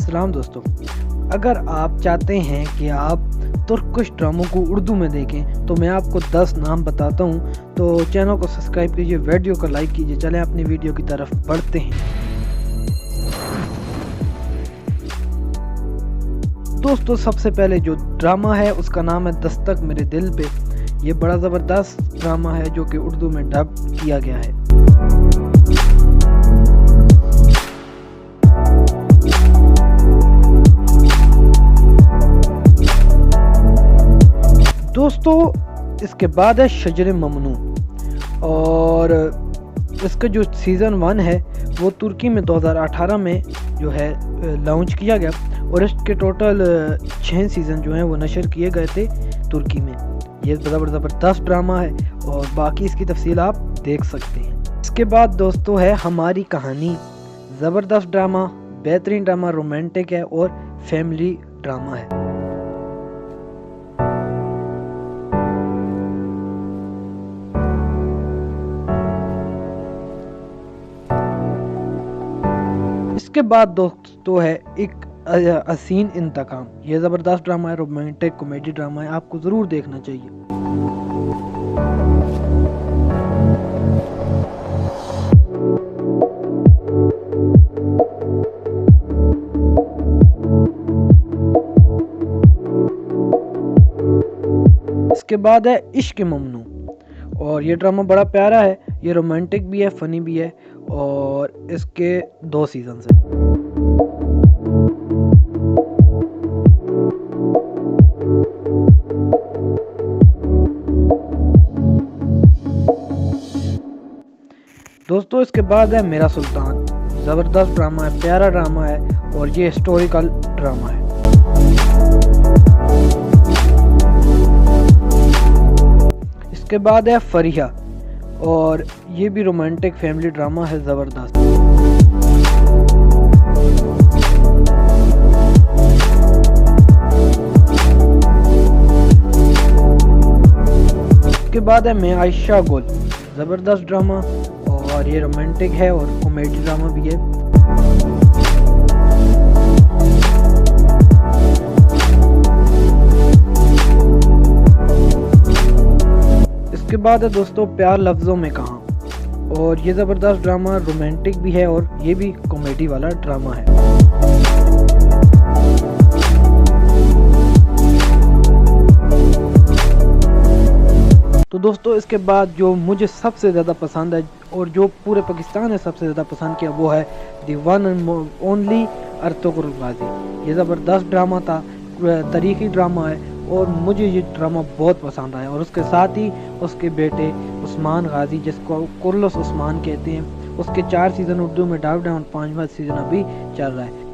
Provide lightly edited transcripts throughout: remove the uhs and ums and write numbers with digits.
सलाम दोस्तों, अगर आप चाहते हैं कि आप तुर्किश ड्रामों को उर्दू में देखें तो मैं आपको 10 नाम बताता हूं। तो चैनल को सब्सक्राइब कीजिए, वीडियो को लाइक कीजिए। चलें अपनी वीडियो की तरफ बढ़ते हैं। दोस्तों सबसे पहले जो ड्रामा है उसका नाम है दस्तक मेरे दिल पे। ये बड़ा ज़बरदस्त ड्रामा है जो कि उर्दू में डब किया गया है। दोस्तों इसके बाद है शजर ममनू, और इसका जो सीज़न 1 है वो तुर्की में 2018 में जो है लॉन्च किया गया, और इसके टोटल 6 सीज़न जो हैं वो नशर किए गए थे तुर्की में। ये ज़बरदस्त ड्रामा है और बाकी इसकी तफसील आप देख सकते हैं। इसके बाद दोस्तों है हमारी कहानी। ज़बरदस्त ड्रामा, बेहतरीन ड्रामा, रोमांटिक है और फैमिली ड्रामा है। इसके बाद दोस्तों है एक हसीन इंतकाम। ये ज़बरदस्त ड्रामा है, रोमांटिक कॉमेडी ड्रामा है, आपको ज़रूर देखना चाहिए। इसके बाद है इश्क ममनू, और ये ड्रामा बड़ा प्यारा है। ये रोमांटिक भी है, फ़नी भी है, और इसके 2 सीजन हैं। दोस्तों इसके बाद है मेरा सुल्तान। ज़बरदस्त ड्रामा है, प्यारा ड्रामा है, और ये हिस्टोरिकल ड्रामा है। इसके बाद है फरिया, और ये भी रोमांटिक फैमिली ड्रामा है, ज़बरदस्त। इसके बाद है मैं आयशा गुल। ज़बरदस्त ड्रामा, और ये रोमांटिक है और कॉमेडी ड्रामा भी है। इसके बाद है दोस्तों प्यार लफ्ज़ों में कहाँ, और ये ज़बरदस्त ड्रामा रोमांटिक भी है और ये भी कॉमेडी वाला ड्रामा है। तो दोस्तों इसके बाद जो मुझे सबसे ज़्यादा पसंद है और जो पूरे पाकिस्तान ने सबसे ज़्यादा पसंद किया वो है the one and only Ertugrul Ghazi. ये ज़बरदस्त ड्रामा था, तारीख़ी ड्रामा है, और मुझे ये ड्रामा बहुत पसंद आया। और उसके साथ ही उसके बेटे उस्मान गाज़ी, जिसको कुर्लस उस्मान कहते हैं, उसके 4 सीज़न उर्दू में डब्ड हैं और 5वां सीज़न अभी चल रहा है।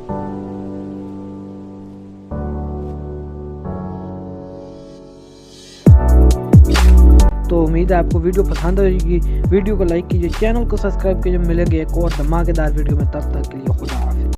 तो उम्मीद है आपको वीडियो पसंद आएगी। वीडियो को लाइक कीजिए, चैनल को सब्सक्राइब कीजिए। मिलेंगे एक और धमाकेदार वीडियो में, तब तक के लिए खुदा हाफ़िज़।